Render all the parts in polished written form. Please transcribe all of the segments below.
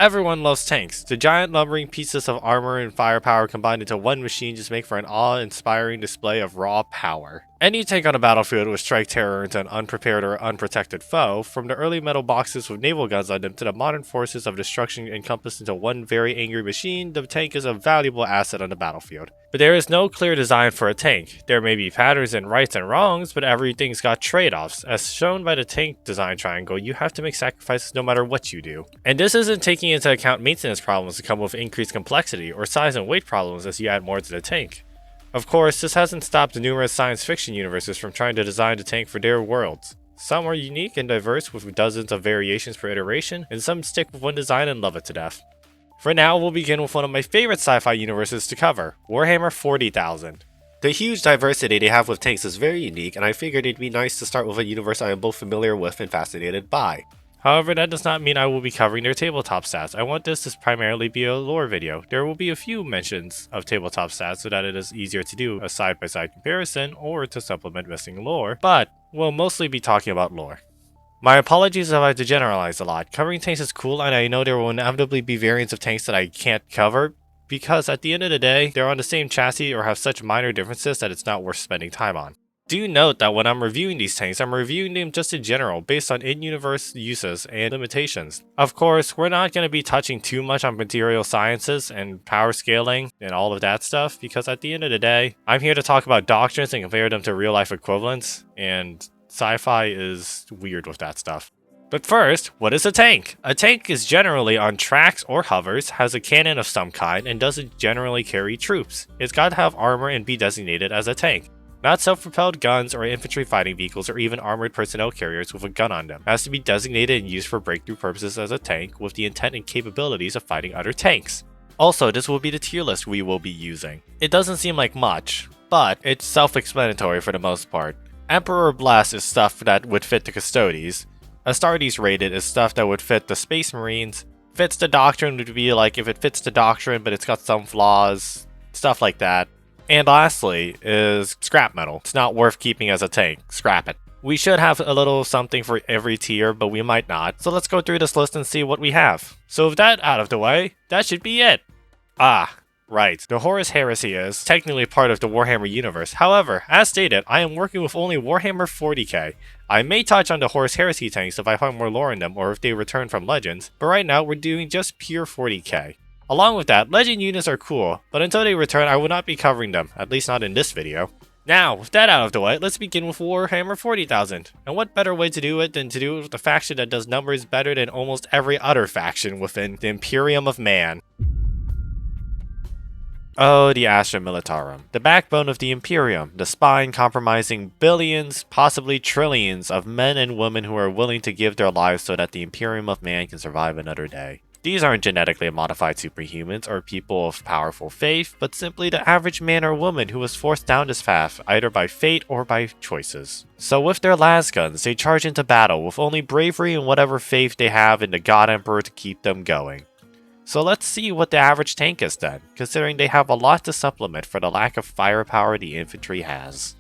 Everyone loves tanks. The giant lumbering pieces of armor and firepower combined into one machine just make for an awe-inspiring display of raw power. Any tank on a battlefield would strike terror into an unprepared or unprotected foe, from the early metal boxes with naval guns on them to the modern forces of destruction encompassed into one very angry machine. The tank is a valuable asset on the battlefield. But there is no clear design for a tank. There may be patterns and rights and wrongs, but everything's got trade-offs. As shown by the tank design triangle, you have to make sacrifices no matter what you do. And this isn't taking into account maintenance problems that come with increased complexity, or size and weight problems as you add more to the tank. Of course, this hasn't stopped numerous science fiction universes from trying to design the tank for their worlds. Some are unique and diverse with dozens of variations per iteration, and some stick with one design and love it to death. For now, we'll begin with one of my favorite sci-fi universes to cover, Warhammer 40,000. The huge diversity they have with tanks is very unique, and I figured it'd be nice to start with a universe I am both familiar with and fascinated by. However, that does not mean I will be covering their tabletop stats. I want this to primarily be a lore video. There will be a few mentions of tabletop stats so that it is easier to do a side-by-side comparison or to supplement missing lore, but we'll mostly be talking about lore. My apologies if I have to generalize a lot. Covering tanks is cool, and I know there will inevitably be variants of tanks that I can't cover, because at the end of the day, they're on the same chassis or have such minor differences that it's not worth spending time on. Do note that when I'm reviewing these tanks, I'm reviewing them just in general, based on in-universe uses and limitations. Of course, we're not going to be touching too much on material sciences and power scaling and all of that stuff, because at the end of the day, I'm here to talk about doctrines and compare them to real-life equivalents, and sci-fi is weird with that stuff. But first, what is a tank? A tank is generally on tracks or hovers, has a cannon of some kind, and doesn't generally carry troops. It's got to have armor and be designated as a tank. Not self-propelled guns or infantry fighting vehicles or even armored personnel carriers with a gun on them. It has to be designated and used for breakthrough purposes as a tank with the intent and capabilities of fighting other tanks. Also, this will be the tier list we will be using. It doesn't seem like much, but it's self-explanatory for the most part. Emperor Bless is stuff that would fit the Custodes. Astartes Rated is stuff that would fit the Space Marines. Fits the Doctrine would be like if it fits the Doctrine but it's got some flaws, stuff like that. And lastly is scrap metal. It's not worth keeping as a tank. Scrap it. We should have a little something for every tier, but we might not. So let's go through this list and see what we have. So with that out of the way, that should be it. Right. The Horus Heresy is technically part of the Warhammer universe. However, as stated, I am working with only Warhammer 40k. I may touch on the Horus Heresy tanks if I find more lore in them or if they return from Legends, but right now we're doing just pure 40k. Along with that, Legend units are cool, but until they return I will not be covering them, at least not in this video. Now, with that out of the way, let's begin with Warhammer 40,000. And what better way to do it than to do it with a faction that does numbers better than almost every other faction within the Imperium of Man. Oh, the Astra Militarum. The backbone of the Imperium, the spine comprising billions, possibly trillions of men and women who are willing to give their lives so that the Imperium of Man can survive another day. These aren't genetically modified superhumans or people of powerful faith, but simply the average man or woman who was forced down this path either by fate or by choices. So with their lasguns, they charge into battle with only bravery and whatever faith they have in the God Emperor to keep them going. So let's see what the average tank is then, considering they have a lot to supplement for the lack of firepower the infantry has.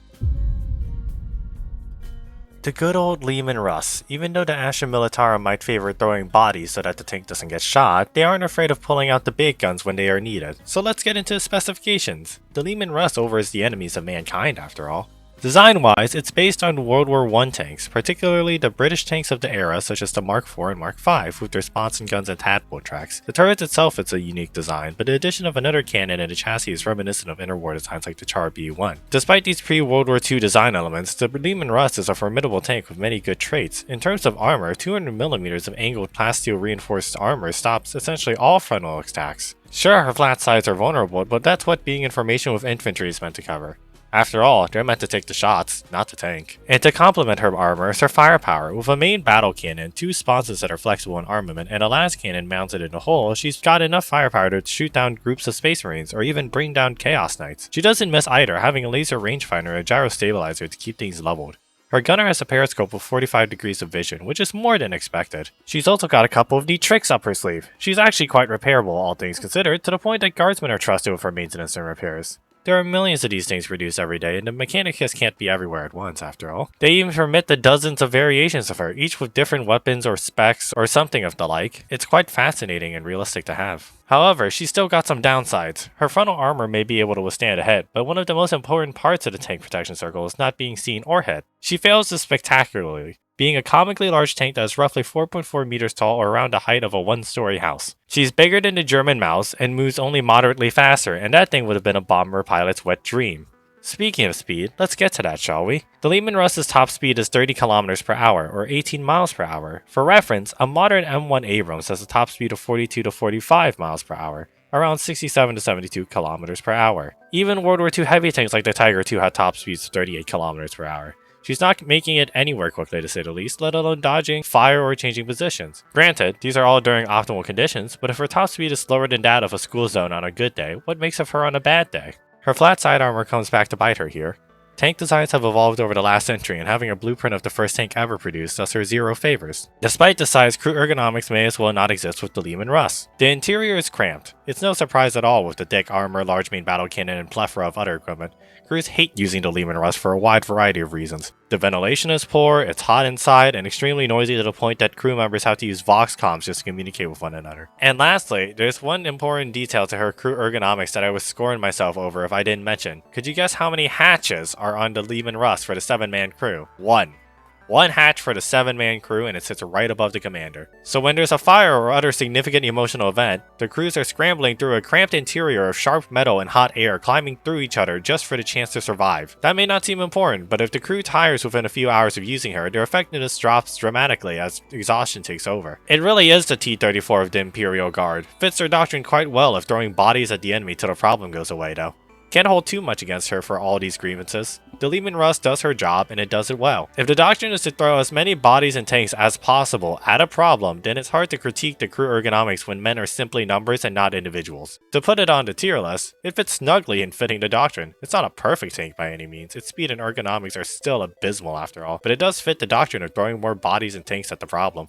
The good old Leman Russ. Even though the Astra Militarum might favor throwing bodies so that the tank doesn't get shot, they aren't afraid of pulling out the big guns when they are needed. So let's get into the specifications. The Leman Russ overs the enemies of mankind after all. Design-wise, it's based on World War I tanks, particularly the British tanks of the era such as the Mark IV and Mark V with their Sponson guns and tadpole tracks. The turret itself is a unique design, but the addition of another cannon and a chassis is reminiscent of interwar designs like the Char B1. Despite these pre-World War II design elements, the Leman Russ is a formidable tank with many good traits. In terms of armor, 200mm of angled plasteel reinforced armor stops essentially all frontal attacks. Sure, her flat sides are vulnerable, but that's what being in formation with infantry is meant to cover. After all, they're meant to take the shots, not the tank. And to complement her armor is her firepower. With a main battle cannon, 2 sponsons that are flexible in armament, and a las cannon mounted in a hull, she's got enough firepower to shoot down groups of Space Marines, or even bring down Chaos Knights. She doesn't miss either, having a laser rangefinder and a gyro stabilizer to keep things leveled. Her gunner has a periscope with 45 degrees of vision, which is more than expected. She's also got a couple of neat tricks up her sleeve. She's actually quite repairable, all things considered, to the point that guardsmen are trusted with her maintenance and repairs. There are millions of these things produced every day, and the Mechanicus can't be everywhere at once, after all. They even permit the dozens of variations of her, each with different weapons or specs or something of the like. It's quite fascinating and realistic to have. However, she's still got some downsides. Her frontal armor may be able to withstand a hit, but one of the most important parts of the tank protection circle is not being seen or hit. She fails this spectacularly, being a comically large tank that is roughly 4.4 meters tall or around the height of a one-story house. She's bigger than the German Maus and moves only moderately faster, and that thing would have been a bomber pilot's wet dream. Speaking of speed, let's get to that, shall we? The Leman Russ's top speed is 30 kilometers per hour, or 18 miles per hour. For reference, a modern M1 Abrams has a top speed of 42 to 45 miles per hour, around 67 to 72 kilometers per hour. Even World War II heavy tanks like the Tiger II had top speeds of 38 kilometers per hour. She's not making it anywhere quickly, to say the least, let alone dodging, fire, or changing positions. Granted, these are all during optimal conditions, but if her top speed is slower than that of a school zone on a good day, what makes of her on a bad day? Her flat side armor comes back to bite her here. Tank designs have evolved over the last century, and having a blueprint of the first tank ever produced does her zero favors. Despite the size, crew ergonomics may as well not exist with the Leman Russ. The interior is cramped. It's no surprise at all with the thick armor, large main battle cannon, and plethora of other equipment. Crews hate using the Leman Russ for a wide variety of reasons. The ventilation is poor, it's hot inside, and extremely noisy to the point that crew members have to use Vox comms just to communicate with one another. And lastly, there's one important detail to her crew ergonomics that I was scoring myself over if I didn't mention. Could you guess how many hatches are on the Leman Russ for the 7-man crew? One hatch for the 7-man crew, and it sits right above the commander. So when there's a fire or other significant emotional event, the crews are scrambling through a cramped interior of sharp metal and hot air, climbing through each other just for the chance to survive. That may not seem important, but if the crew tires within a few hours of using her, their effectiveness drops dramatically as exhaustion takes over. It really is the T-34 of the Imperial Guard. Fits their doctrine quite well if throwing bodies at the enemy till the problem goes away though. Can't hold too much against her for all these grievances. The Leman Russ does her job, and it does it well. If the doctrine is to throw as many bodies and tanks as possible at a problem, then it's hard to critique the crew ergonomics when men are simply numbers and not individuals. To put it on the tier list, it fits snugly in fitting the doctrine. It's not a perfect tank by any means, its speed and ergonomics are still abysmal after all, but it does fit the doctrine of throwing more bodies and tanks at the problem.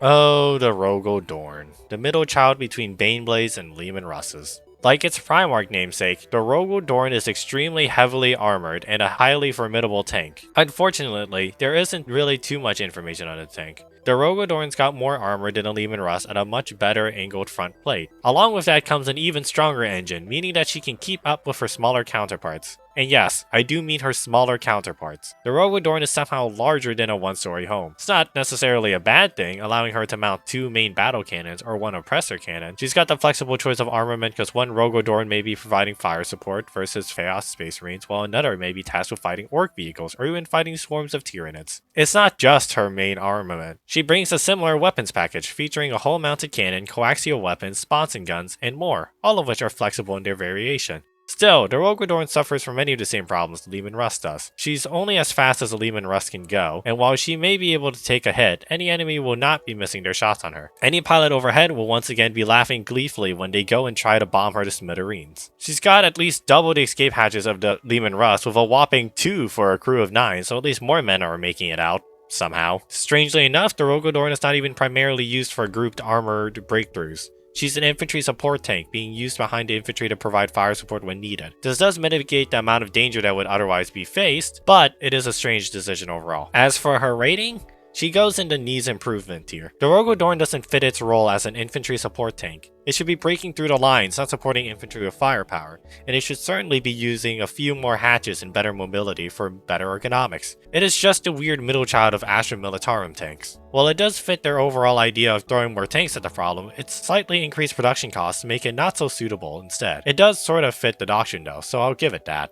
Oh, the Rogal Dorn, the middle child between Baneblades and Leman Russes. Like its Primarch namesake, the Rogal Dorn is extremely heavily armored and a highly formidable tank. Unfortunately, there isn't really too much information on the tank. The Rogal Dorn's got more armor than a Leman Russ and a much better angled front plate. Along with that comes an even stronger engine, meaning that she can keep up with her smaller counterparts. And yes, I do mean her smaller counterparts. The Rogal Dorn is somehow larger than a one-story home. It's not necessarily a bad thing, allowing her to mount 2 main battle cannons or 1 oppressor cannon. She's got the flexible choice of armament because one Rogal Dorn may be providing fire support versus Chaos Space Marines, while another may be tasked with fighting Orc vehicles or even fighting swarms of Tyranids. It's not just her main armament. She brings a similar weapons package featuring a hull-mounted cannon, coaxial weapons, sponson guns, and more, all of which are flexible in their variation. Still, the Rogal Dorn suffers from many of the same problems the Leman Russ does. She's only as fast as a Leman Russ can go, and while she may be able to take a hit, any enemy will not be missing their shots on her. Any pilot overhead will once again be laughing gleefully when they go and try to bomb her to smithereens. She's got at least double the escape hatches of the Leman Russ with a whopping 2 for a crew of 9, so at least more men are making it out. Somehow. Strangely enough, the Rogal Dorn is not even primarily used for grouped armored breakthroughs. She's an infantry support tank, being used behind the infantry to provide fire support when needed. This does mitigate the amount of danger that would otherwise be faced, but it is a strange decision overall. As for her rating, she goes in the needs improvement tier. The Rogal Dorn doesn't fit its role as an infantry support tank. It should be breaking through the lines, not supporting infantry with firepower, and it should certainly be using a few more hatches and better mobility for better ergonomics. It is just a weird middle child of Astra Militarum tanks. While it does fit their overall idea of throwing more tanks at the problem, its slightly increased production costs make it not so suitable instead. It does sort of fit the doctrine though, so I'll give it that.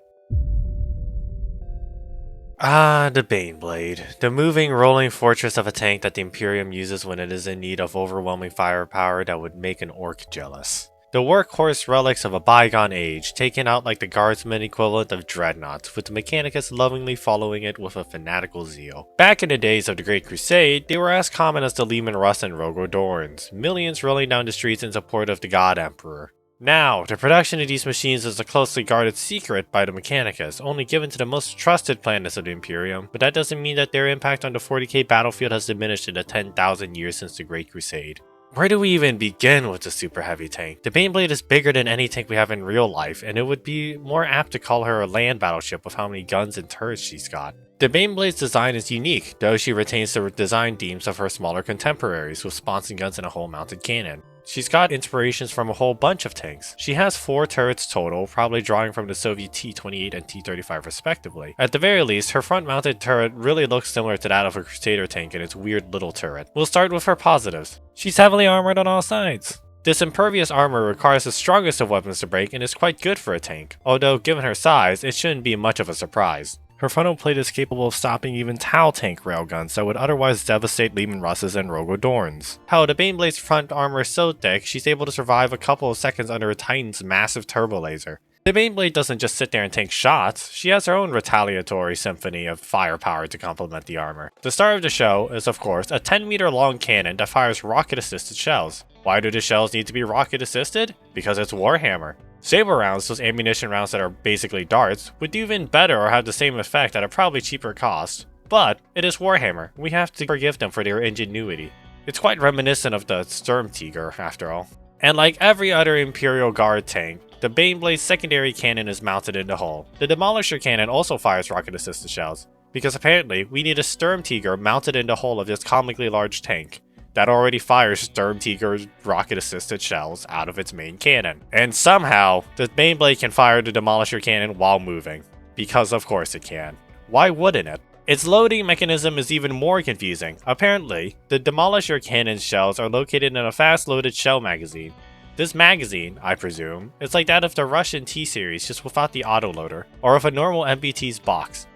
Ah, the Baneblade. The moving, rolling fortress of a tank that the Imperium uses when it is in need of overwhelming firepower that would make an orc jealous. The workhorse relics of a bygone age, taken out like the guardsman equivalent of dreadnoughts, with the Mechanicus lovingly following it with a fanatical zeal. Back in the days of the Great Crusade, they were as common as the Leman Russ and Rogal Dorns, millions rolling down the streets in support of the God Emperor. Now, the production of these machines is a closely guarded secret by the Mechanicus, only given to the most trusted planets of the Imperium, but that doesn't mean that their impact on the 40k battlefield has diminished in the 10,000 years since the Great Crusade. Where do we even begin with the super heavy tank? The Baneblade is bigger than any tank we have in real life, and it would be more apt to call her a land battleship with how many guns and turrets she's got. The Baneblade's design is unique, though she retains the design themes of her smaller contemporaries with sponson guns and a whole mounted cannon. She's got inspirations from a whole bunch of tanks. She has 4 turrets total, probably drawing from the Soviet T-28 and T-35 respectively. At the very least, her front-mounted turret really looks similar to that of a Crusader tank in its weird little turret. We'll start with her positives. She's heavily armored on all sides. This impervious armor requires the strongest of weapons to break and is quite good for a tank, although given her size, it shouldn't be much of a surprise. Her frontal plate is capable of stopping even Tau tank railguns that would otherwise devastate Leman Russes and Rogal Dorns. How the Baneblade's front armor is so thick, she's able to survive a couple of seconds under a Titan's massive turbo laser. The Baneblade doesn't just sit there and tank shots, she has her own retaliatory symphony of firepower to complement the armor. The star of the show is, of course, a 10-meter long cannon that fires rocket-assisted shells. Why do the shells need to be rocket-assisted? Because it's Warhammer. Saber rounds, those ammunition rounds that are basically darts, would do even better or have the same effect at a probably cheaper cost. But it is Warhammer, we have to forgive them for their ingenuity. It's quite reminiscent of the Sturmtiger, after all. And like every other Imperial Guard tank, the Baneblade's secondary cannon is mounted in the hull. The Demolisher cannon also fires rocket-assisted shells, because apparently we need a Sturmtiger mounted in the hull of this comically large tank that already fires Sturmtiger's rocket-assisted shells out of its main cannon. And somehow, the Baneblade can fire the Demolisher cannon while moving. Because of course it can. Why wouldn't it? Its loading mechanism is even more confusing. Apparently, the Demolisher cannon's shells are located in a fast-loaded shell magazine. This magazine, I presume, is like that of the Russian T-series just without the autoloader, or of a normal MBT's box.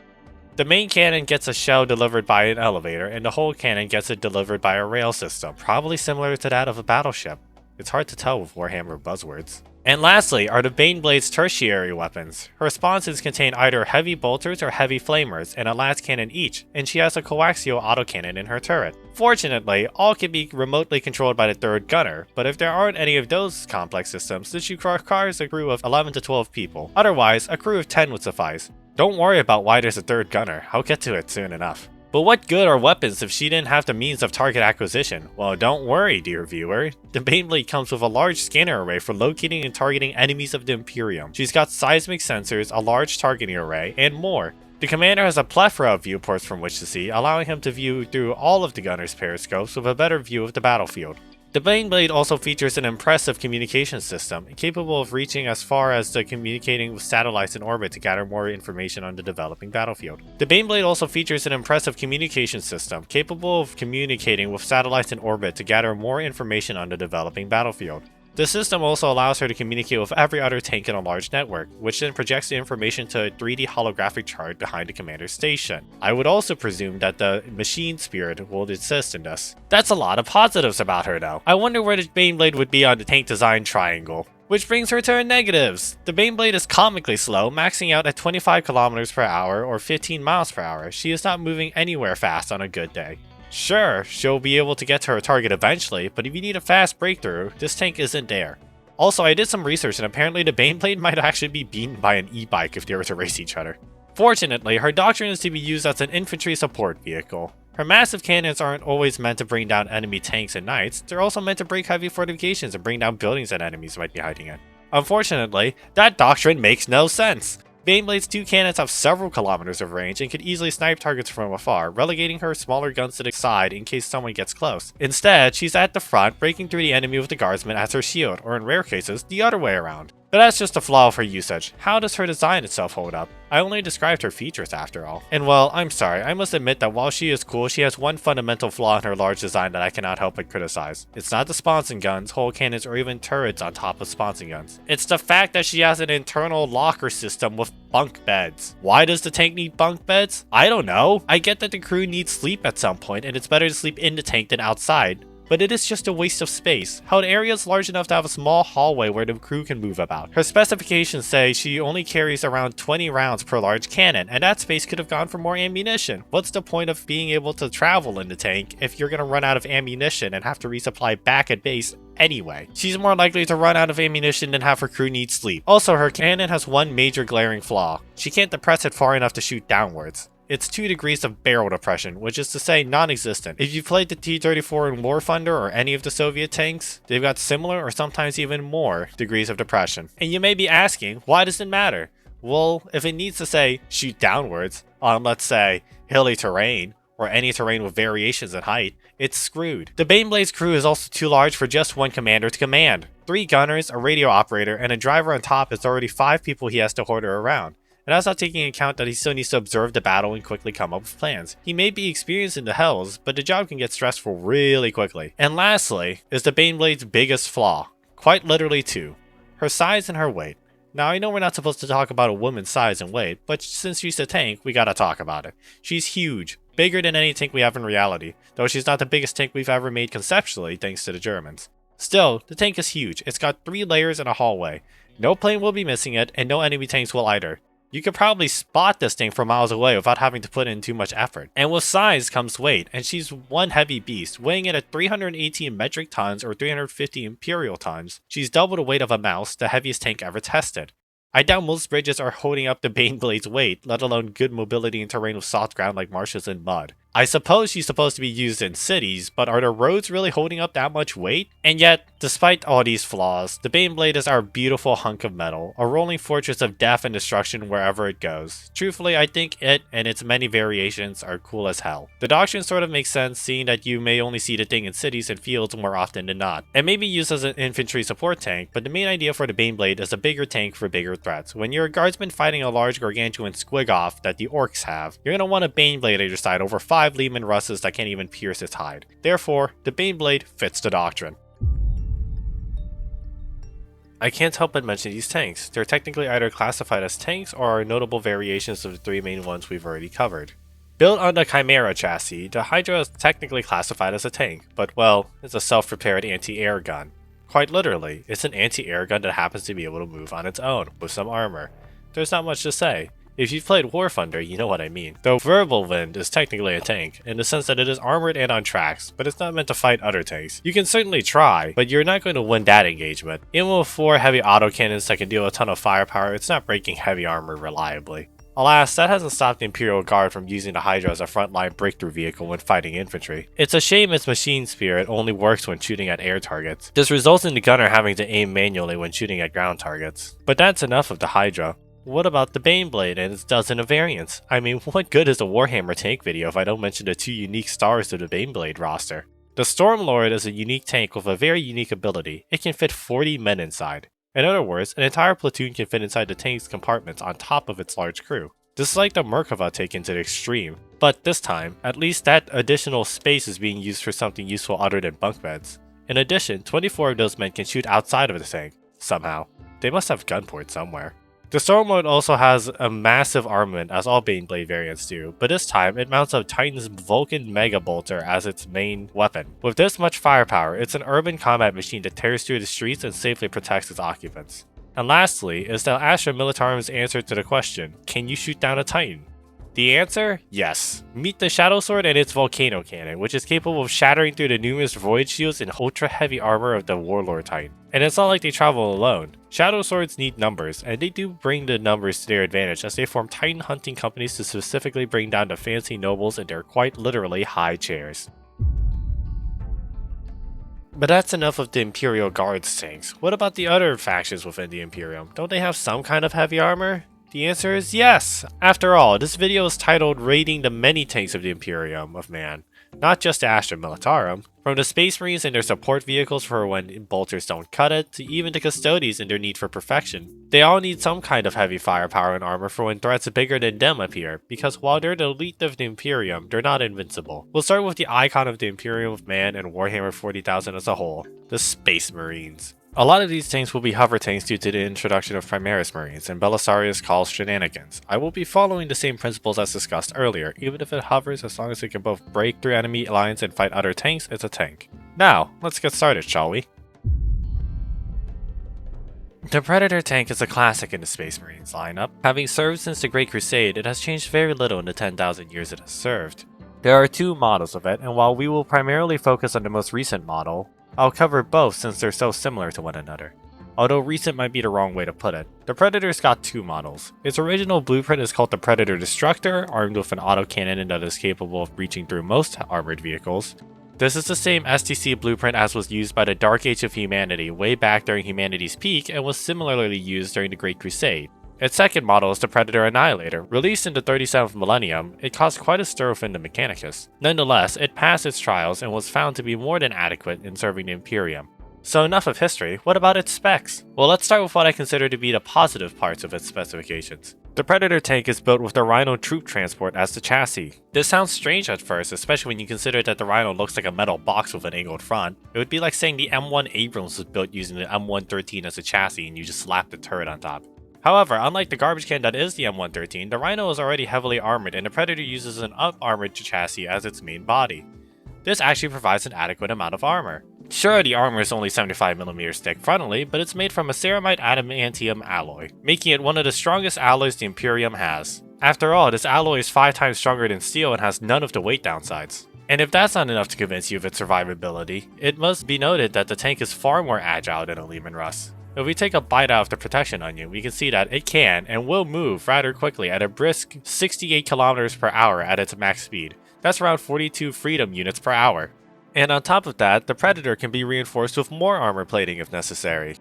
The main cannon gets a shell delivered by an elevator, and the whole cannon gets it delivered by a rail system, probably similar to that of a battleship. It's hard to tell with Warhammer buzzwords. And lastly are the Baneblade's tertiary weapons. Her sponsons contain either heavy bolters or heavy flamers, and a las cannon each, and she has a coaxial autocannon in her turret. Fortunately, all can be remotely controlled by the third gunner, but if there aren't any of those complex systems, then she requires a crew of 11 to 12 people. Otherwise, a crew of 10 would suffice. Don't worry about why there's a third gunner, I'll get to it soon enough. But what good are weapons if she didn't have the means of target acquisition? Well, don't worry, dear viewer. The Baneblade comes with a large scanner array for locating and targeting enemies of the Imperium. She's got seismic sensors, a large targeting array, and more. The commander has a plethora of viewports from which to see, allowing him to view through all of the gunner's periscopes with a better view of the battlefield. The Baneblade also features an impressive communication system, capable of reaching as far as to communicating with satellites in orbit to gather more information on the developing battlefield. The Baneblade also features an impressive communication system, capable of communicating with satellites in orbit to gather more information on the developing battlefield. The system also allows her to communicate with every other tank in a large network, which then projects the information to a 3D holographic chart behind the commander's station. I would also presume that the machine spirit will assist in this. That's a lot of positives about her though. I wonder where the Baneblade would be on the tank design triangle. Which brings her to her negatives. The Baneblade is comically slow, maxing out at 25 km per hour or 15 miles per hour. She is not moving anywhere fast on a good day. Sure, she'll be able to get to her target eventually, but if you need a fast breakthrough, this tank isn't there. Also, I did some research and apparently the Baneblade might actually be beaten by an e-bike if they were to race each other. Fortunately, her doctrine is to be used as an infantry support vehicle. Her massive cannons aren't always meant to bring down enemy tanks and knights, they're also meant to break heavy fortifications and bring down buildings that enemies might be hiding in. Unfortunately, that doctrine makes no sense. Baneblade's 2 cannons have several kilometers of range and could easily snipe targets from afar, relegating her smaller guns to the side in case someone gets close. Instead, she's at the front, breaking through the enemy with the guardsman as her shield, or in rare cases, the other way around. But that's just a flaw of her usage. How does her design itself hold up? I only described her features after all. And well, I'm sorry, I must admit that while she is cool, she has one fundamental flaw in her large design that I cannot help but criticize. It's not the sponson guns, whole cannons, or even turrets on top of sponson guns. It's the fact that she has an internal locker system with bunk beds. Why does the tank need bunk beds? I don't know. I get that the crew needs sleep at some point, and it's better to sleep in the tank than outside. But it is just a waste of space. How the area is large enough to have a small hallway where the crew can move about. Her specifications say she only carries around 20 rounds per large cannon, and that space could have gone for more ammunition. What's the point of being able to travel in the tank if you're gonna run out of ammunition and have to resupply back at base anyway? She's more likely to run out of ammunition than have her crew need sleep. Also, her cannon has one major glaring flaw. She can't depress it far enough to shoot downwards. It's 2 degrees of barrel depression, which is to say non-existent. If you've played the T-34 in War Thunder or any of the Soviet tanks, they've got similar or sometimes even more degrees of depression. And you may be asking, why does it matter? Well, if it needs to say shoot downwards on, let's say, hilly terrain, or any terrain with variations in height, it's screwed. The Baneblade's crew is also too large for just one commander to command. 3 gunners, a radio operator, and a driver on top is already 5 people he has to order around. And that's not taking into account that he still needs to observe the battle and quickly come up with plans. He may be experienced in the hells, but the job can get stressful really quickly. And lastly, is the Baneblade's biggest flaw. Quite literally 2. Her size and her weight. Now, I know we're not supposed to talk about a woman's size and weight, but since she's a tank, we gotta talk about it. She's huge, bigger than any tank we have in reality, though she's not the biggest tank we've ever made conceptually thanks to the Germans. Still, the tank is huge. It's got 3 layers and a hallway. No plane will be missing it, and no enemy tanks will either. You could probably spot this thing from miles away without having to put in too much effort. And with size comes weight, and she's one heavy beast, weighing in at 318 metric tons or 350 imperial tons. She's double the weight of a mouse, the heaviest tank ever tested. I doubt most bridges are holding up the Baneblade's weight, let alone good mobility in terrain with soft ground like marshes and mud. I suppose she's supposed to be used in cities, but are the roads really holding up that much weight? And yet, despite all these flaws, the Baneblade is our beautiful hunk of metal, a rolling fortress of death and destruction wherever it goes. Truthfully, I think it and its many variations are cool as hell. The doctrine sort of makes sense, seeing that you may only see the thing in cities and fields more often than not. It may be used as an infantry support tank, but the main idea for the Baneblade is a bigger tank for bigger threats. When you're a guardsman fighting a large gargantuan squig-off that the orcs have, you're going to want a Baneblade at your side over 5 Leman Russes that can't even pierce its hide. Therefore, the Baneblade fits the doctrine. I can't help but mention these tanks. They're technically either classified as tanks or are notable variations of the 3 main ones we've already covered. Built on the Chimera chassis, the Hydra is technically classified as a tank, but well, it's a self-prepared anti-air gun. Quite literally, it's an anti-air gun that happens to be able to move on its own, with some armor. There's not much to say. If you've played War Thunder, you know what I mean. Though Wirbelwind is technically a tank, in the sense that it is armored and on tracks, but it's not meant to fight other tanks. You can certainly try, but you're not going to win that engagement. Even with 4 heavy autocannons that can deal a ton of firepower, it's not breaking heavy armor reliably. Alas, that hasn't stopped the Imperial Guard from using the Hydra as a frontline breakthrough vehicle when fighting infantry. It's a shame its machine spirit only works when shooting at air targets. This results in the gunner having to aim manually when shooting at ground targets. But that's enough of the Hydra. What about the Baneblade and its dozen of variants? I mean, what good is a Warhammer tank video if I don't mention the 2 unique stars of the Baneblade roster? The Stormlord is a unique tank with a very unique ability. It can fit 40 men inside. In other words, an entire platoon can fit inside the tank's compartments on top of its large crew. This is like the Merkava taken to the extreme, but this time, at least that additional space is being used for something useful other than bunk beds. In addition, 24 of those men can shoot outside of the tank, somehow. They must have gun ports somewhere. The Stormlord also has a massive armament, as all Baneblade variants do, but this time it mounts a Titan's Vulcan Mega Bolter as its main weapon. With this much firepower, it's an urban combat machine that tears through the streets and safely protects its occupants. And lastly, is the Astra Militarum's answer to the question, can you shoot down a Titan? The answer? Yes. Meet the Shadow Sword and its Volcano Cannon, which is capable of shattering through the numerous void shields and ultra-heavy armor of the Warlord Titan. And it's not like they travel alone. Shadow Swords need numbers, and they do bring the numbers to their advantage as they form Titan hunting companies to specifically bring down the fancy nobles in their quite literally high chairs. But that's enough of the Imperial Guard's tanks. What about the other factions within the Imperium? Don't they have some kind of heavy armor? The answer is yes! After all, this video is titled Raiding the Many Tanks of the Imperium of Man, not just the Astra Militarum. From the Space Marines and their support vehicles for when bolters don't cut it, to even the Custodes and their need for perfection. They all need some kind of heavy firepower and armor for when threats bigger than them appear, because while they're the elite of the Imperium, they're not invincible. We'll start with the icon of the Imperium of Man and Warhammer 40,000 as a whole, the Space Marines. A lot of these tanks will be hover tanks due to the introduction of Primaris Marines and Belisarius calls shenanigans. I will be following the same principles as discussed earlier. Even if it hovers, as long as it can both break through enemy lines and fight other tanks, it's a tank. Now, let's get started, shall we? The Predator tank is a classic in the Space Marines lineup. Having served since the Great Crusade, it has changed very little in the 10,000 years it has served. There are 2 models of it, and while we will primarily focus on the most recent model, I'll cover both since they're so similar to one another. although recent might be the wrong way to put it. The Predator's got two models. Its original blueprint is called the Predator Destructor, armed with an autocannon that is capable of breaching through most armored vehicles. This is the same STC blueprint as was used by the Dark Age of Humanity way back during humanity's peak and was similarly used during the Great Crusade. Its second model is the Predator Annihilator. Released in the 37th millennium, it caused quite a stir within the Mechanicus. Nonetheless, it passed its trials and was found to be more than adequate in serving the Imperium. So enough of history, what about its specs? Well, let's start with what I consider to be the positive parts of its specifications. The Predator tank is built with the Rhino troop transport as the chassis. This sounds strange at first, especially when you consider that the Rhino looks like a metal box with an angled front. It would be like saying the M1 Abrams was built using the M113 as a chassis and you just slap the turret on top. However, unlike the garbage can that is the M113, the Rhino is already heavily armored and the Predator uses an up-armored chassis as its main body. This actually provides an adequate amount of armor. Sure, the armor is only 75mm thick frontally, but it's made from a ceramite adamantium alloy, making it one of the strongest alloys the Imperium has. After all, this alloy is 5 times stronger than steel and has none of the weight downsides. And if that's not enough to convince you of its survivability, it must be noted that the tank is far more agile than a Leman Russ. If we take a bite out of the protection onion, we can see that it can and will move rather quickly at a brisk 68 km per hour at its max speed. That's around 42 freedom units per hour. And on top of that, the Predator can be reinforced with more armor plating if necessary.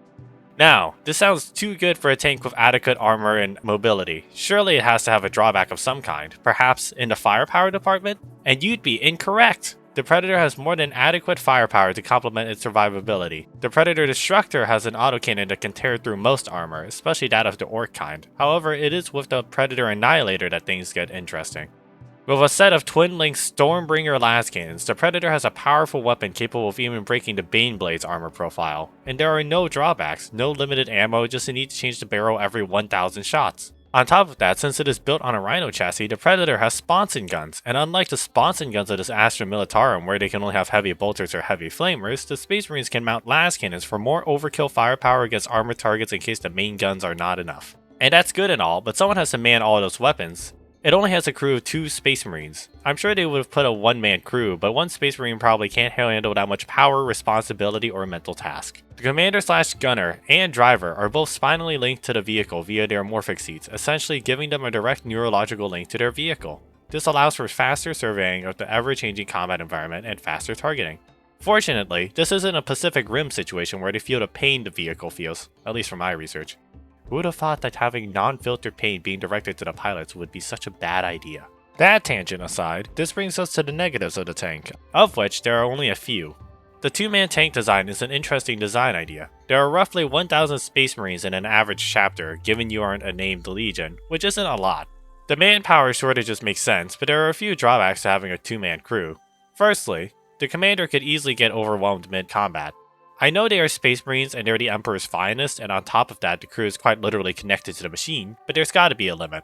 Now, this sounds too good for a tank with adequate armor and mobility. Surely it has to have a drawback of some kind, perhaps in the firepower department? And you'd be incorrect! The Predator has more than adequate firepower to complement its survivability. The Predator Destructor has an autocannon that can tear through most armor, especially that of the Orc kind. However, it is with the Predator Annihilator that things get interesting. With a set of twin-link Stormbringer lascannons, the Predator has a powerful weapon capable of even breaking the Baneblade's armor profile. And there are no drawbacks, no limited ammo, just a need to change the barrel every 1000 shots. On top of that, since it is built on a Rhino chassis, the Predator has sponson guns, and unlike the sponson guns of this Astra Militarum where they can only have heavy bolters or heavy flamers, the Space Marines can mount lascannons for more overkill firepower against armored targets in case the main guns are not enough. And that's good and all, but someone has to man all those weapons. It only has a crew of 2 Space Marines. I'm sure they would have put a one-man crew, but one Space Marine probably can't handle that much power, responsibility, or mental task. The commander/gunner and driver are both spinally linked to the vehicle via their morphic seats, essentially giving them a direct neurological link to their vehicle. This allows for faster surveying of the ever-changing combat environment and faster targeting. Fortunately, this isn't a Pacific Rim situation where they feel the pain the vehicle feels, at least from my research. Who would have thought that having non-filtered paint being directed to the pilots would be such a bad idea? That tangent aside, this brings us to the negatives of the tank, of which there are only a few. The 2-man tank design is an interesting design idea. There are roughly 1,000 Space Marines in an average chapter, given you aren't a named legion, which isn't a lot. The manpower shortages make sense, but there are a few drawbacks to having a 2-man crew. Firstly, the commander could easily get overwhelmed mid-combat. I know they are Space Marines and they're the Emperor's finest, and on top of that the crew is quite literally connected to the machine, but there's gotta be a limit.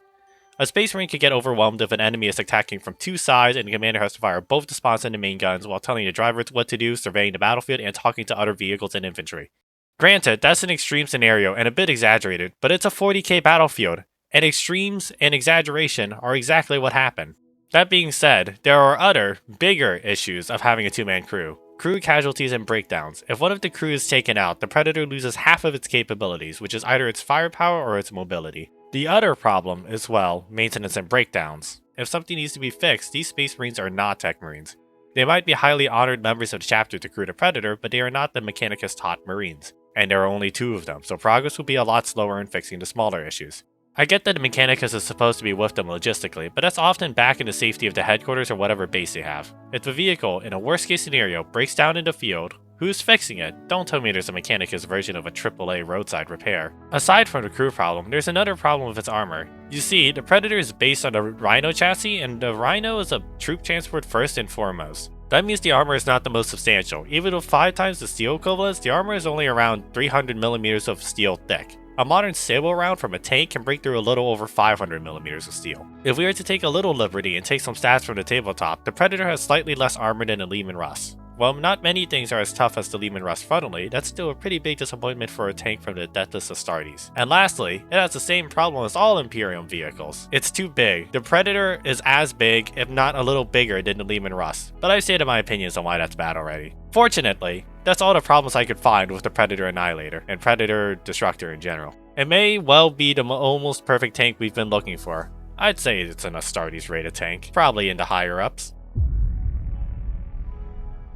A Space Marine could get overwhelmed if an enemy is attacking from 2 sides and the commander has to fire both the spawns and the main guns while telling the driver what to do, surveying the battlefield, and talking to other vehicles and infantry. Granted, that's an extreme scenario and a bit exaggerated, but it's a 40k battlefield, and extremes and exaggeration are exactly what happen. That being said, there are other, bigger issues of having a 2-man crew. Crew casualties and breakdowns. If one of the crew is taken out, the Predator loses half of its capabilities, which is either its firepower or its mobility. The other problem is, well, maintenance and breakdowns. If something needs to be fixed, these Space Marines are not Tech Marines. They might be highly honored members of the chapter to crew the Predator, but they are not the Mechanicus taught Marines. And there are only 2 of them, so progress will be a lot slower in fixing the smaller issues. I get that the Mechanicus is supposed to be with them logistically, but that's often back in the safety of the headquarters or whatever base they have. If the vehicle, in a worst case scenario, breaks down in the field, who's fixing it? Don't tell me there's a Mechanicus version of a AAA roadside repair. Aside from the crew problem, there's another problem with its armor. You see, the Predator is based on a Rhino chassis, and the Rhino is a troop transport first and foremost. That means the armor is not the most substantial. Even with 5 times the steel equivalents, the armor is only around 300mm of steel thick. A modern sable round from a tank can break through a little over 500mm of steel. If we were to take a little liberty and take some stats from the tabletop, the Predator has slightly less armor than a Leman Russ. While not many things are as tough as the Leman Russ frontally, that's still a pretty big disappointment for a tank from the Adeptus Astartes. And lastly, it has the same problem as all Imperium vehicles. It's too big. The Predator is as big, if not a little bigger, than the Leman Russ, but I've stated my opinions on why that's bad already. Fortunately, that's all the problems I could find with the Predator Annihilator, and Predator Destructor in general. It may well be the almost perfect tank we've been looking for. I'd say it's an Astartes rated tank, probably in the higher ups.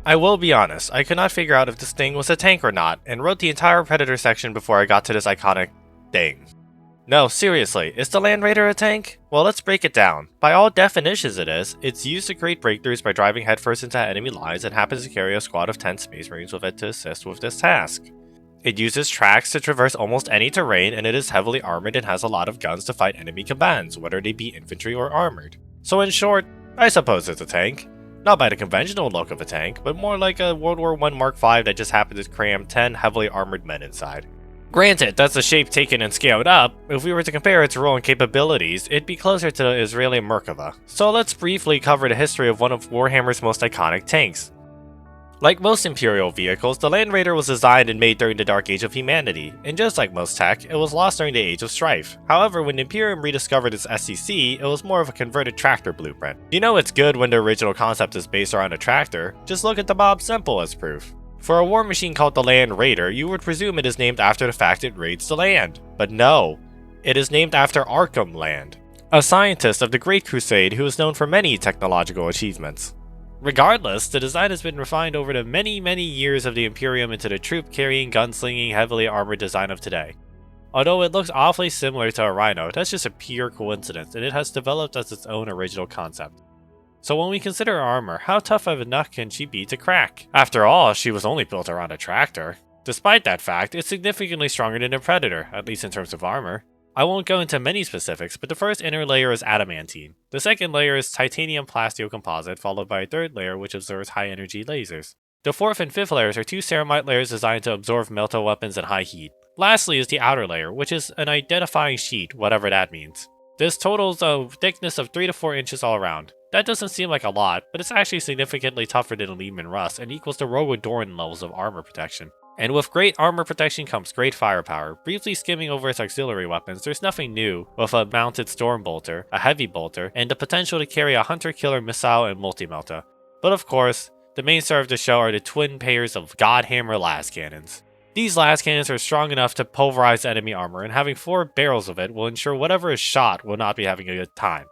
I will be honest, I could not figure out if this thing was a tank or not, and wrote the entire Predator section before I got to this iconic thing. No, seriously, is the Land Raider a tank? Well, let's break it down. By all definitions it is. It's used to create breakthroughs by driving headfirst into enemy lines and happens to carry a squad of 10 Space Marines with it to assist with this task. It uses tracks to traverse almost any terrain, and it is heavily armored and has a lot of guns to fight enemy combatants, whether they be infantry or armored. So in short, I suppose it's a tank. Not by the conventional look of a tank, but more like a World War I Mark V that just happened to cram 10 heavily armored men inside. Granted, that's the shape taken and scaled up. If we were to compare its role and capabilities, it'd be closer to the Israeli Merkava. So let's briefly cover the history of one of Warhammer's most iconic tanks. Like most Imperial vehicles, the Land Raider was designed and made during the Dark Age of humanity, and just like most tech, it was lost during the Age of Strife. However, when Imperium rediscovered its SCC, it was more of a converted tractor blueprint. You know it's good when the original concept is based around a tractor, just look at the Mob Simple as proof. For a war machine called the Land Raider, you would presume it is named after the fact it raids the land. But no, it is named after Arkham Land, a scientist of the Great Crusade who is known for many technological achievements. Regardless, the design has been refined over the many years of the Imperium into the troop-carrying, gunslinging, heavily armored design of today. Although it looks awfully similar to a Rhino, that's just a pure coincidence, and it has developed as its own original concept. So when we consider her armor, how tough of a nut can she be to crack? After all, she was only built around a tractor. Despite that fact, it's significantly stronger than a Predator, at least in terms of armor. I won't go into many specifics, but the first inner layer is adamantine. The second layer is titanium plasteel composite, followed by a third layer which absorbs high-energy lasers. The fourth and fifth layers are two ceramite layers designed to absorb metal weapons at high heat. Lastly is the outer layer, which is an identifying sheet, whatever that means. This totals a thickness of 3 to 4 inches all around. That doesn't seem like a lot, but it's actually significantly tougher than a Leman Russ and equals the Rogal Dorn levels of armor protection. And with great armor protection comes great firepower. Briefly skimming over its auxiliary weapons, there's nothing new with a mounted storm bolter, a heavy bolter, and the potential to carry a hunter-killer missile and multi-melta. But of course, the main star of the show are the twin pairs of Godhammer las cannons. These las cannons are strong enough to pulverize enemy armor, and having 4 barrels of it will ensure whatever is shot will not be having a good time.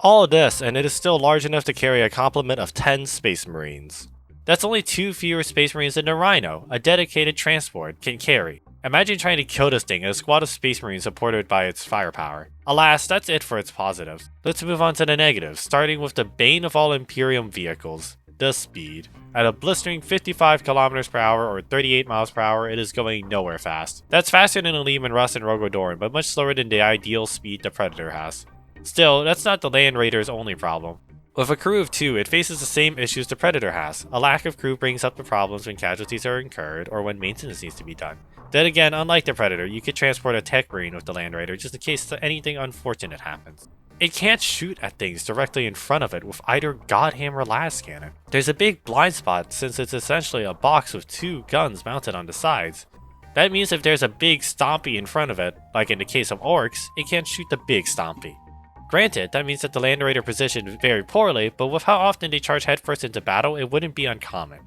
All of this, and it is still large enough to carry a complement of 10 Space Marines. That's only 2 fewer Space Marines than the Rhino, a dedicated transport, can carry. Imagine trying to kill this thing in a squad of Space Marines supported by its firepower. Alas, that's it for its positives. Let's move on to the negatives, starting with the bane of all Imperium vehicles, the speed. At a blistering 55 km per hour or 38 miles per hour, it is going nowhere fast. That's faster than a Leman Russ and Rogal Dorn, but much slower than the ideal speed the Predator has. Still, that's not the Land Raider's only problem. With a crew of 2, it faces the same issues the Predator has. A lack of crew brings up the problems when casualties are incurred or when maintenance needs to be done. Then again, unlike the Predator, you could transport a tech marine with the Land Raider just in case anything unfortunate happens. It can't shoot at things directly in front of it with either Godhammer las cannon. There's a big blind spot since it's essentially a box with 2 guns mounted on the sides. That means if there's a big stompy in front of it, like in the case of orcs, it can't shoot the big stompy. Granted, that means that the Land Raider positioned very poorly, but with how often they charge headfirst into battle, it wouldn't be uncommon.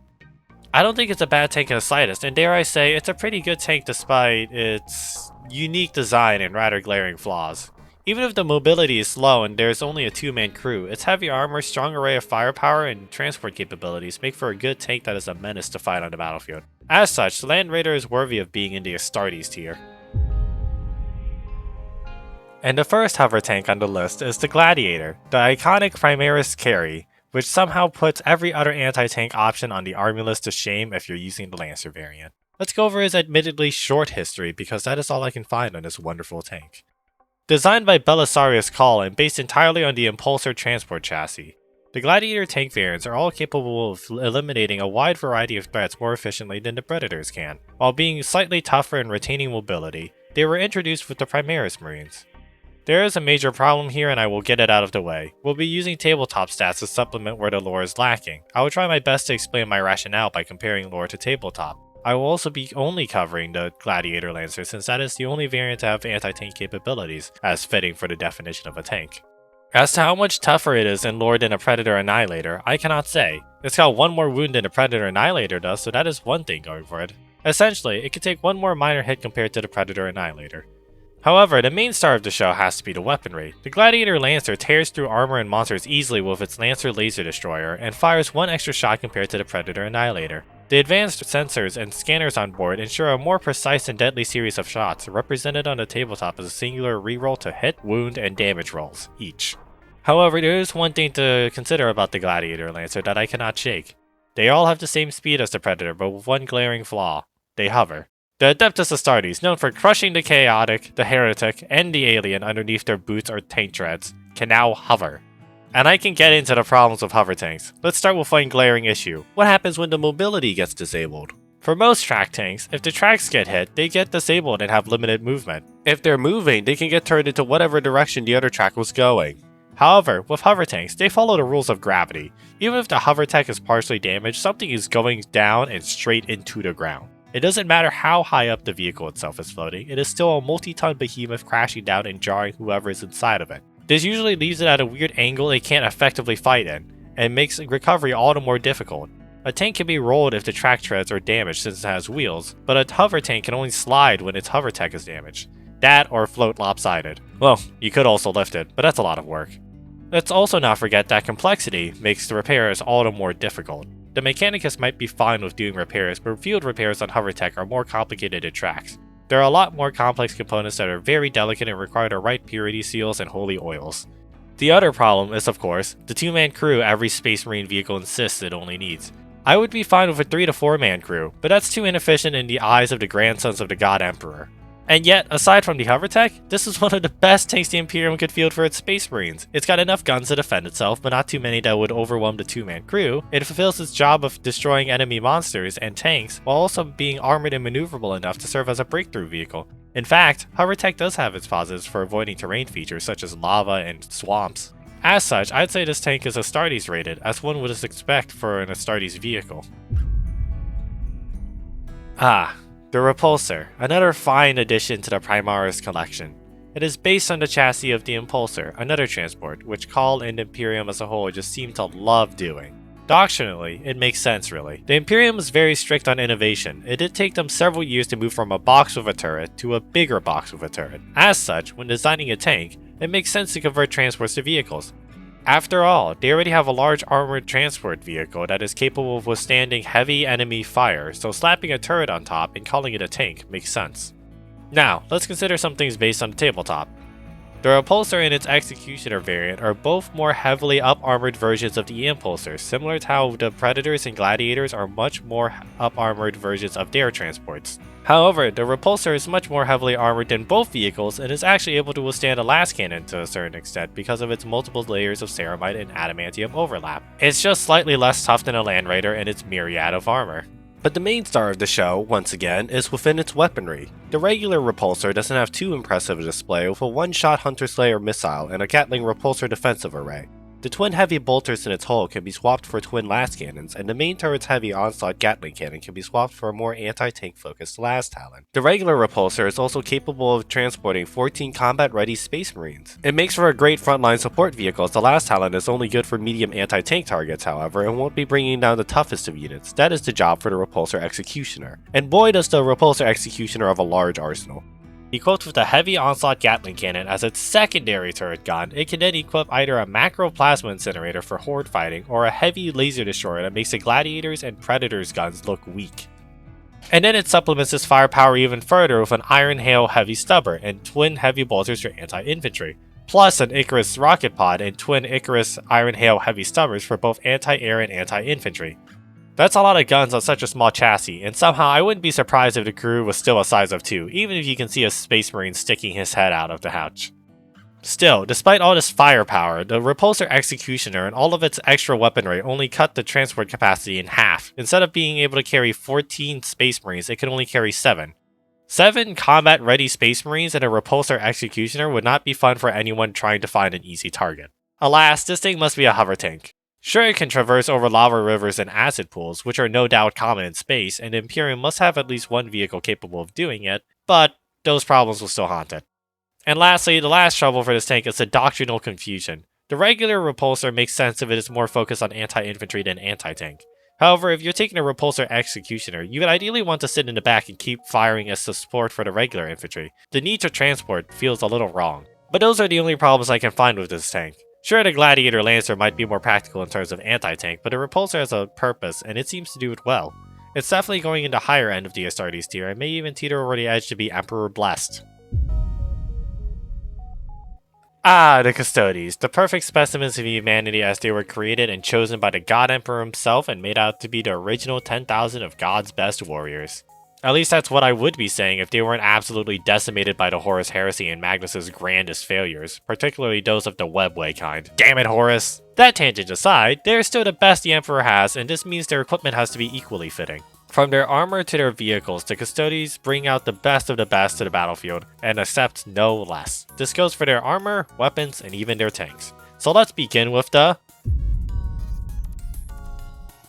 I don't think it's a bad tank in the slightest, and dare I say, it's a pretty good tank despite its unique design and rather glaring flaws. Even if the mobility is slow and there's only a 2-man crew, its heavy armor, strong array of firepower, and transport capabilities make for a good tank that is a menace to fight on the battlefield. As such, the Land Raider is worthy of being in the Astartes tier. And the first hover tank on the list is the Gladiator, the iconic Primaris carry, which somehow puts every other anti-tank option on the army list to shame if you're using the Lancer variant. Let's go over his admittedly short history because that is all I can find on this wonderful tank. Designed by Belisarius Cawl and based entirely on the Repulsor transport chassis, the Gladiator tank variants are all capable of eliminating a wide variety of threats more efficiently than the Predators can. While being slightly tougher and retaining mobility, they were introduced with the Primaris Marines. There is a major problem here and I will get it out of the way. We'll be using tabletop stats to supplement where the lore is lacking. I will try my best to explain my rationale by comparing lore to tabletop. I will also be only covering the Gladiator Lancer since that is the only variant to have anti-tank capabilities, as fitting for the definition of a tank. As to how much tougher it is in lore than a Predator Annihilator, I cannot say. It's got one more wound than a Predator Annihilator does, so that is one thing going for it. Essentially, it can take one more minor hit compared to the Predator Annihilator. However, the main star of the show has to be the weaponry. The Gladiator Lancer tears through armor and monsters easily with its Lancer Laser Destroyer, and fires one extra shot compared to the Predator Annihilator. The advanced sensors and scanners on board ensure a more precise and deadly series of shots, represented on the tabletop as a singular reroll to hit, wound, and damage rolls, each. However, there is one thing to consider about the Gladiator Lancer that I cannot shake. They all have the same speed as the Predator, but with one glaring flaw. They hover. The Adeptus Custodes, known for crushing the chaotic, the heretic, and the alien underneath their boots or tank treads, can now hover. And I can get into the problems with hover tanks. Let's start with one glaring issue. What happens when the mobility gets disabled? For most track tanks, if the tracks get hit, they get disabled and have limited movement. If they're moving, they can get turned into whatever direction the other track was going. However, with hover tanks, they follow the rules of gravity. Even if the hover tech is partially damaged, something is going down and straight into the ground. It doesn't matter how high up the vehicle itself is floating, it is still a multi-ton behemoth crashing down and jarring whoever is inside of it. This usually leaves it at a weird angle it can't effectively fight in, and makes recovery all the more difficult. A tank can be rolled if the track treads are damaged since it has wheels, but a hover tank can only slide when its hover tech is damaged. That or float lopsided. Well, you could also lift it, but that's a lot of work. Let's also not forget that complexity makes the repairs all the more difficult. The Mechanicus might be fine with doing repairs, but field repairs on hover tech are more complicated than tracks. There are a lot more complex components that are very delicate and require the right purity seals and holy oils. The other problem is, of course, the 2-man crew every Space Marine vehicle insists it only needs. I would be fine with a 3 to 4-man crew, but that's too inefficient in the eyes of the grandsons of the God Emperor. And yet, aside from the hover tech, this is one of the best tanks the Imperium could field for its Space Marines. It's got enough guns to defend itself, but not too many that would overwhelm the 2-man crew. It fulfills its job of destroying enemy monsters and tanks, while also being armored and maneuverable enough to serve as a breakthrough vehicle. In fact, hover tech does have its positives for avoiding terrain features such as lava and swamps. As such, I'd say this tank is Astartes rated, as one would expect for an Astartes vehicle. The Repulsor, another fine addition to the Primaris collection. It is based on the chassis of the Impulsor, another transport, which Call and Imperium as a whole just seem to love doing. Doctrinally, it makes sense really. The Imperium is very strict on innovation. It did take them several years to move from a box with a turret to a bigger box with a turret. As such, when designing a tank, it makes sense to convert transports to vehicles. After all, they already have a large armored transport vehicle that is capable of withstanding heavy enemy fire, so slapping a turret on top and calling it a tank makes sense. Now, let's consider some things based on the tabletop. The Repulsor and its Executioner variant are both more heavily up-armored versions of the Impulsor, similar to how the Predators and Gladiators are much more up-armored versions of their transports. However, the Repulsor is much more heavily armored than both vehicles and is actually able to withstand a last cannon to a certain extent because of its multiple layers of ceramite and adamantium overlap. It's just slightly less tough than a Land Raider and its myriad of armor. But the main star of the show, once again, is within its weaponry. The regular Repulsor doesn't have too impressive a display with a one-shot Hunter Slayer missile and a Gatling Repulsor defensive array. The twin heavy bolters in its hull can be swapped for twin last cannons, and the main turret's heavy onslaught Gatling cannon can be swapped for a more anti-tank focused last talon. The regular Repulsor is also capable of transporting 14 combat-ready Space Marines. It makes for a great frontline support vehicle, as the last talon is only good for medium anti-tank targets, however, and won't be bringing down the toughest of units. That is the job for the Repulsor Executioner. And boy does the Repulsor Executioner have a large arsenal. Equipped with a heavy onslaught Gatling cannon as its secondary turret gun, it can then equip either a macro plasma incinerator for horde fighting or a heavy laser destroyer that makes the Gladiators and Predators guns look weak. And then it supplements its firepower even further with an Iron Hail heavy stubber and twin heavy bolters for anti-infantry, plus an Icarus rocket pod and twin Icarus Iron Hail heavy stubbers for both anti-air and anti-infantry. That's a lot of guns on such a small chassis, and somehow I wouldn't be surprised if the crew was still a size of 2, even if you can see a Space Marine sticking his head out of the hatch. Still, despite all this firepower, the Repulsor Executioner and all of its extra weaponry only cut the transport capacity in half. Instead of being able to carry 14 Space Marines, it can only carry 7. 7 combat-ready Space Marines and a Repulsor Executioner would not be fun for anyone trying to find an easy target. Alas, this thing must be a hover tank. Sure, it can traverse over lava rivers and acid pools, which are no doubt common in space, and Imperium must have at least one vehicle capable of doing it, but those problems will still haunt it. And lastly, the last trouble for this tank is the doctrinal confusion. The regular Repulsor makes sense if it is more focused on anti-infantry than anti-tank. However, if you're taking a Repulsor Executioner, you would ideally want to sit in the back and keep firing as support for the regular infantry. The need to transport feels a little wrong. But those are the only problems I can find with this tank. Sure, the Gladiator Lancer might be more practical in terms of anti-tank, but the Repulsor has a purpose, and it seems to do it well. It's definitely going in the higher end of the Astartes tier, and may even teeter over the edge to be Emperor Blessed. Ah, the Custodes, the perfect specimens of humanity as they were created and chosen by the God Emperor himself and made out to be the original 10,000 of God's best warriors. At least that's what I would be saying if they weren't absolutely decimated by the Horus Heresy and Magnus's grandest failures, particularly those of the Webway kind. Damn it, Horus! That tangent aside, they're still the best the Emperor has, and this means their equipment has to be equally fitting. From their armor to their vehicles, the Custodes bring out the best of the best to the battlefield, and accept no less. This goes for their armor, weapons, and even their tanks. So let's begin with the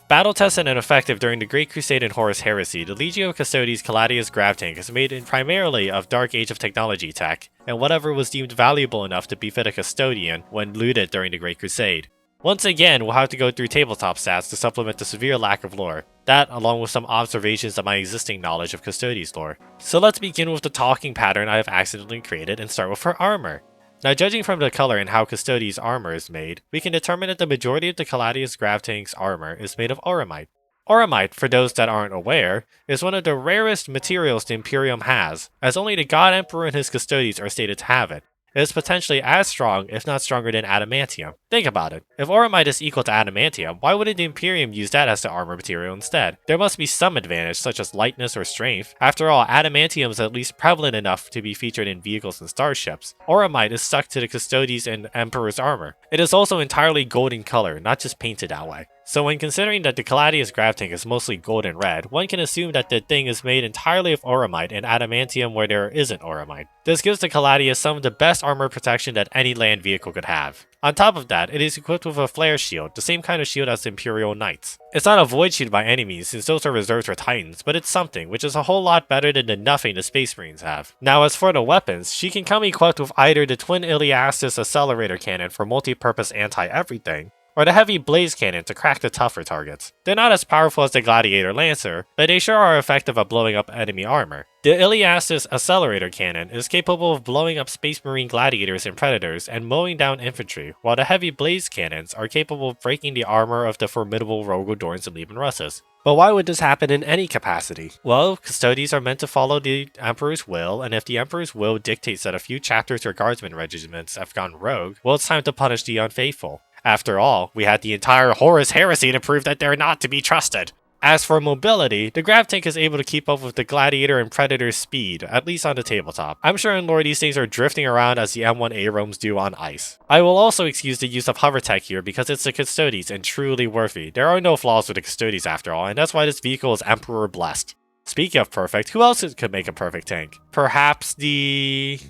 battle-tested and effective during the Great Crusade and Horus Heresy, the Legio Custodes Caladius Grav Tank is made primarily of Dark Age of Technology tech, and whatever was deemed valuable enough to befit a Custodian when looted during the Great Crusade. Once again, we'll have to go through tabletop stats to supplement the severe lack of lore. That, along with some observations of my existing knowledge of Custodes lore. So let's begin with the talking pattern I have accidentally created and start with her armor. Now, judging from the color and how Custodes armor is made, we can determine that the majority of the Caladius Grav Tank's armor is made of auramite. Auramite, for those that aren't aware, is one of the rarest materials the Imperium has, as only the God Emperor and his Custodes are stated to have it. It is potentially as strong, if not stronger than adamantium. Think about it. If auramite is equal to adamantium, why wouldn't the Imperium use that as the armor material instead? There must be some advantage, such as lightness or strength. After all, adamantium is at least prevalent enough to be featured in vehicles and starships. Auramite is stuck to the Custodes and Emperor's armor. It is also entirely gold in color, not just painted that way. So when considering that the Caladius Grav Tank is mostly gold and red, one can assume that the thing is made entirely of auramite and adamantium where there isn't auramite. This gives the Caladius some of the best armor protection that any land vehicle could have. On top of that, it is equipped with a flare shield, the same kind of shield as the Imperial Knights. It's not a void shield by any means, since those are reserved for Titans, but it's something, which is a whole lot better than the nothing the Space Marines have. Now as for the weapons, she can come equipped with either the Twin Iliastus Accelerator Cannon for multi-purpose anti-everything, or the Heavy Blaze Cannon to crack the tougher targets. They're not as powerful as the Gladiator Lancer, but they sure are effective at blowing up enemy armor. The Iliastus Accelerator Cannon is capable of blowing up Space Marine Gladiators and Predators and mowing down infantry, while the Heavy Blaze Cannons are capable of breaking the armor of the formidable Rogal Dorns and Leman Russes. But why would this happen in any capacity? Well, Custodes are meant to follow the Emperor's will, and if the Emperor's will dictates that a few chapters or guardsmen regiments have gone rogue, well, it's time to punish the unfaithful. After all, we had the entire Horus Heresy to prove that they're not to be trusted. As for mobility, the Grav Tank is able to keep up with the Gladiator and Predator's speed, at least on the tabletop. I'm sure in lore these things are drifting around as the M1 Aeroms do on ice. I will also excuse the use of hover tech here because it's the Custodes and truly worthy. There are no flaws with the Custodes after all, and that's why this vehicle is Emperor blessed. Speaking of perfect, who else could make a perfect tank? Perhaps the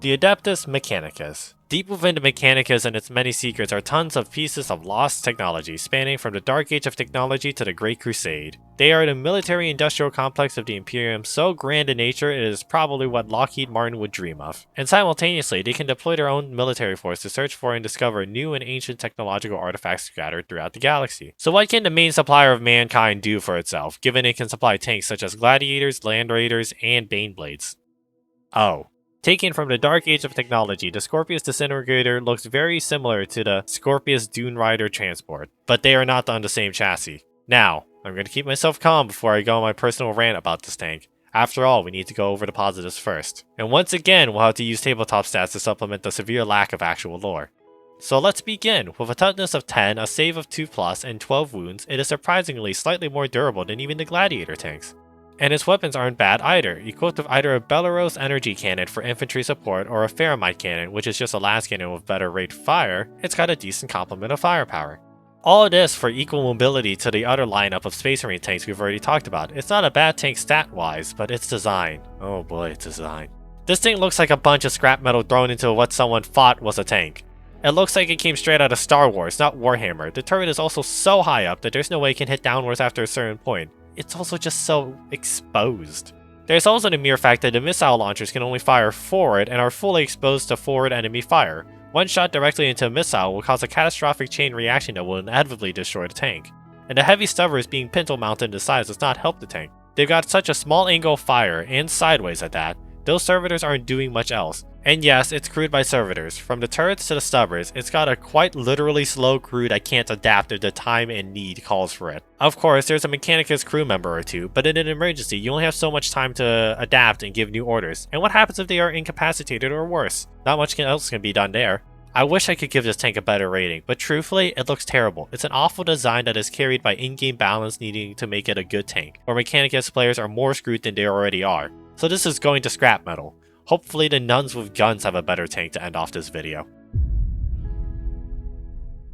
Adeptus Mechanicus. Deep within the Mechanicus and its many secrets are tons of pieces of lost technology spanning from the Dark Age of Technology to the Great Crusade. They are the military-industrial complex of the Imperium, so grand in nature it is probably what Lockheed Martin would dream of. And simultaneously, they can deploy their own military force to search for and discover new and ancient technological artifacts scattered throughout the galaxy. So what can the main supplier of mankind do for itself, given it can supply tanks such as Gladiators, Land Raiders, and Baneblades? Oh. Taken from the Dark Age of Technology, the Scorpius Disintegrator looks very similar to the Scorpius Dune Rider Transport, but they are not on the same chassis. Now, I'm going to keep myself calm before I go on my personal rant about this tank. After all, we need to go over the positives first. And once again, we'll have to use tabletop stats to supplement the severe lack of actual lore. So let's begin. With a toughness of 10, a save of 2+, and 12 wounds, it is surprisingly slightly more durable than even the Gladiator tanks. And its weapons aren't bad either, equipped with either a Belleros energy cannon for infantry support or a Faramite cannon, which is just a las cannon with better rate of fire. It's got a decent complement of firepower. All this for equal mobility to the other lineup of Space Marine tanks we've already talked about. It's not a bad tank stat-wise, but its design. Oh boy, its design. This thing looks like a bunch of scrap metal thrown into what someone thought was a tank. It looks like it came straight out of Star Wars, not Warhammer. The turret is also so high up that there's no way it can hit downwards after a certain point. It's also just so exposed. There's also the mere fact that the missile launchers can only fire forward and are fully exposed to forward enemy fire. One shot directly into a missile will cause a catastrophic chain reaction that will inevitably destroy the tank. And the heavy stubbers being pintle mounted in the sides does not help the tank. They've got such a small angle of fire, and sideways at that, those servitors aren't doing much else. And yes, it's crewed by servitors. From the turrets to the stubbers, it's got a quite literally slow crew that can't adapt if the time and need calls for it. Of course, there's a Mechanicus crew member or two, but in an emergency, you only have so much time to adapt and give new orders. And what happens if they are incapacitated or worse? Not much else can be done there. I wish I could give this tank a better rating, but truthfully, it looks terrible. It's an awful design that is carried by in-game balance needing to make it a good tank, where Mechanicus players are more screwed than they already are. So this is going to scrap metal. Hopefully the nuns with guns have a better tank to end off this video.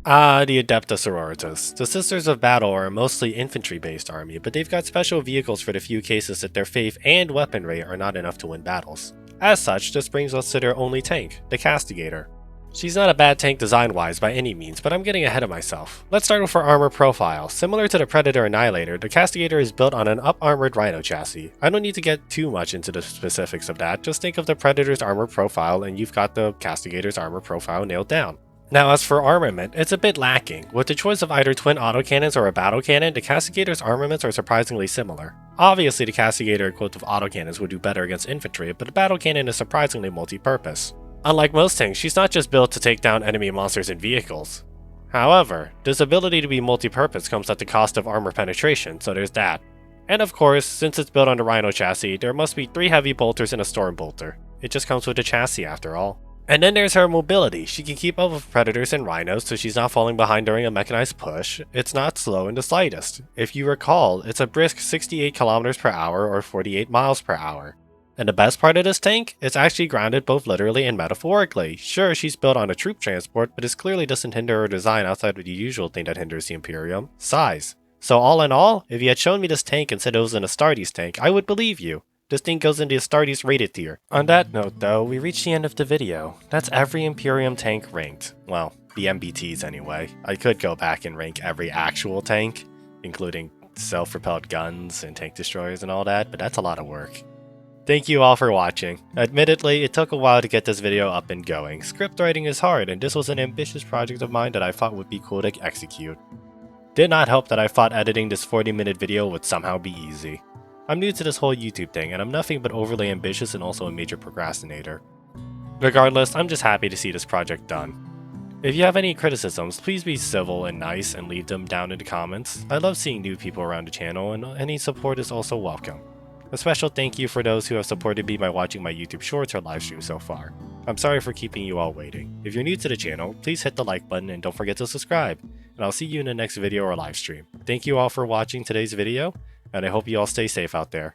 The Adepta Sororitas. The Sisters of Battle are a mostly infantry-based army, but they've got special vehicles for the few cases that their faith and weaponry are not enough to win battles. As such, this brings us to their only tank, the Castigator. She's not a bad tank design-wise by any means, but I'm getting ahead of myself. Let's start with her armor profile. Similar to the Predator Annihilator, the Castigator is built on an up-armored Rhino chassis. I don't need to get too much into the specifics of that, just think of the Predator's armor profile and you've got the Castigator's armor profile nailed down. Now as for armament, it's a bit lacking. With the choice of either twin autocannons or a battle cannon, the Castigator's armaments are surprisingly similar. Obviously the Castigator equipped with autocannons would do better against infantry, but the battle cannon is surprisingly multi-purpose. Unlike most tanks, she's not just built to take down enemy monsters and vehicles. However, this ability to be multi-purpose comes at the cost of armor penetration, so there's that. And of course, since it's built on the Rhino chassis, there must be 3 heavy bolters and a storm bolter. It just comes with the chassis after all. And then there's her mobility. She can keep up with predators and rhinos, so she's not falling behind during a mechanized push. It's not slow in the slightest. If you recall, it's a brisk 68 km per hour or 48 miles per hour. And the best part of this tank? It's actually grounded both literally and metaphorically. Sure, she's built on a troop transport, but this clearly doesn't hinder her design outside of the usual thing that hinders the Imperium: size. So all in all, if you had shown me this tank and said it was an Astartes tank, I would believe you. This thing goes into Astartes rated tier. On that note though, we reached the end of the video. That's every Imperium tank ranked. Well, the MBTs anyway. I could go back and rank every actual tank, including self-propelled guns and tank destroyers and all that, but that's a lot of work. Thank you all for watching. Admittedly, it took a while to get this video up and going. Script writing is hard, and this was an ambitious project of mine that I thought would be cool to execute. Did not help that I thought editing this 40-minute video would somehow be easy. I'm new to this whole YouTube thing, and I'm nothing but overly ambitious and also a major procrastinator. Regardless, I'm just happy to see this project done. If you have any criticisms, please be civil and nice and leave them down in the comments. I love seeing new people around the channel, and any support is also welcome. A special thank you for those who have supported me by watching my YouTube shorts or live stream so far. I'm sorry for keeping you all waiting. If you're new to the channel, please hit the like button and don't forget to subscribe. And I'll see you in the next video or live stream. Thank you all for watching today's video, and I hope you all stay safe out there.